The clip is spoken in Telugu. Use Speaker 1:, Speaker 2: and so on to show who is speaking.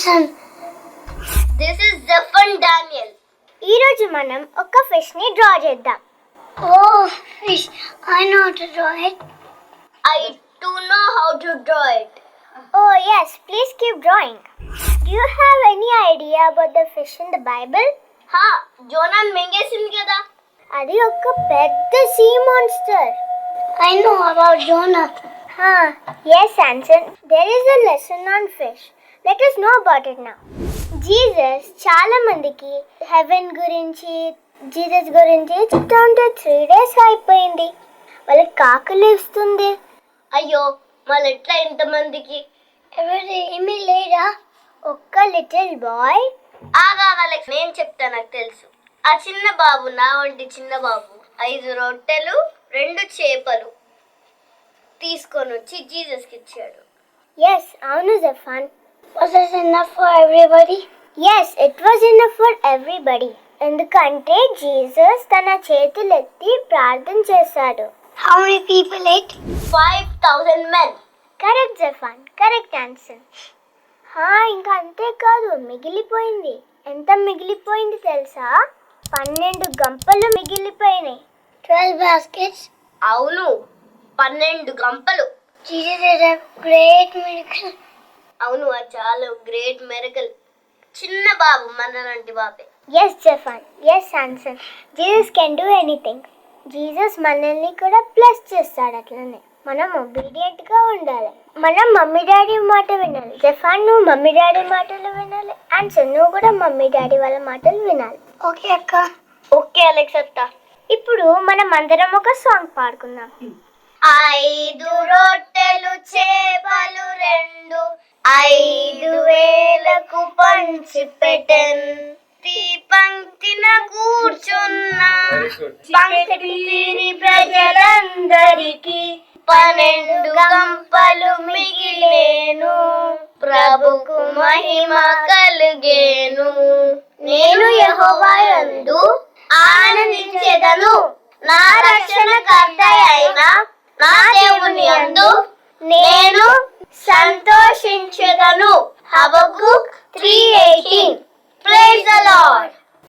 Speaker 1: Anson.
Speaker 2: This is Zafan Daniel.
Speaker 3: ఈ రోజు మనం ఒక ఫిష్ ని డ్రా చేద్దాం.
Speaker 1: Oh, fish. I know how to draw it.
Speaker 2: I do know how to draw it.
Speaker 3: Oh yes, please keep drawing. Do you have any idea about the fish in the Bible?
Speaker 2: Ha, Jonah మింగేసింది కదా.
Speaker 3: అది ఒక పెద్ద sea monster.
Speaker 1: I know about Jonah.
Speaker 3: Yes, Anson. There is a lesson on fish. Let us know about it now. Jesus చాలా మందికి హెవెన్ గురించి జీసస్ గురించి చెప్తా ఉంటే 3 days అయిపోయింది. వాళ్ళకి కాకలు ఇస్తుంది.
Speaker 2: అయ్యో మళ్ళీ ఎట్లా ఇంతమందికి?
Speaker 1: ఎవరు ఏమీ లేరా?
Speaker 3: ఒక్క లిటిల్ బాయ్.
Speaker 2: ఆగా వాళ్ళకి నేను చెప్తా, నాకు తెలుసు. ఆ చిన్న బాబు, నా వంటి చిన్న బాబు 5 రొట్టెలు 2 చేపలు తీసుకొని వచ్చి జీసస్కి ఇచ్చాడు.
Speaker 3: Yes, అవును జఫాన్.
Speaker 1: Was it enough for everybody?
Speaker 3: Yes, it was enough for everybody. ఎందుకంటే జీసస్ తన చేతులెత్తి ప్రార్థన చేశాడు.
Speaker 1: How many people ate?
Speaker 2: 5,000 men.
Speaker 3: Correct Zafan, correct answer. ఇంకా అంతేకాదు, మిగిలిపోయింది. ఎంత మిగిలిపోయింది తెలుసా? 12 గంపలు మిగిలిపోయినాయి.
Speaker 1: 12 baskets.
Speaker 2: అవును, 12 గంపలు.
Speaker 1: Jesus is a great miracle.
Speaker 2: అవును, అది చాలా గ్రేట్ మెరకల్. చిన్న బాబు, మన లాంటి బాబే.
Speaker 3: Yes Zafan, yes answer. Jesus can do anything. Jesus మనల్ని కూడా ప్లస్ చేస్తాడు. అట్లనే మనం ఒబీడియంట్ గా ఉండాలి. మనం మమ్మీ డాడీ మాట వినాలి. జఫాన్, నువ్వు మమ్మీ డాడీ మాటలు వినాలి. ఆన్సర్, నువ్వు కూడా మమ్మీ డాడీ వాళ్ళ మాటలు వినాలి.
Speaker 1: Okay, అక్క.
Speaker 2: ఓకే అలెక్స్ అత్త.
Speaker 3: ఇప్పుడు మనం అందరం ఒక సాంగ్ పాడుకుందాం.
Speaker 2: 5 రొట్టెలు చేపలు 2 5,000కు పంచి పెట్టెన్. పంక్తిన కూర్చున్న పంక్తి ప్రజలందరికీ 12 గంపలు మిగిలేను. ప్రభుకు మహిమ కలుగేను. నేను యెహోవా యందు ఆనందించెదను. నా రక్షణకర్త అయిన నా దేవుని యందు నేను సంతోషించెదను. హబక్కూక్ 3:18. Praise the Lord.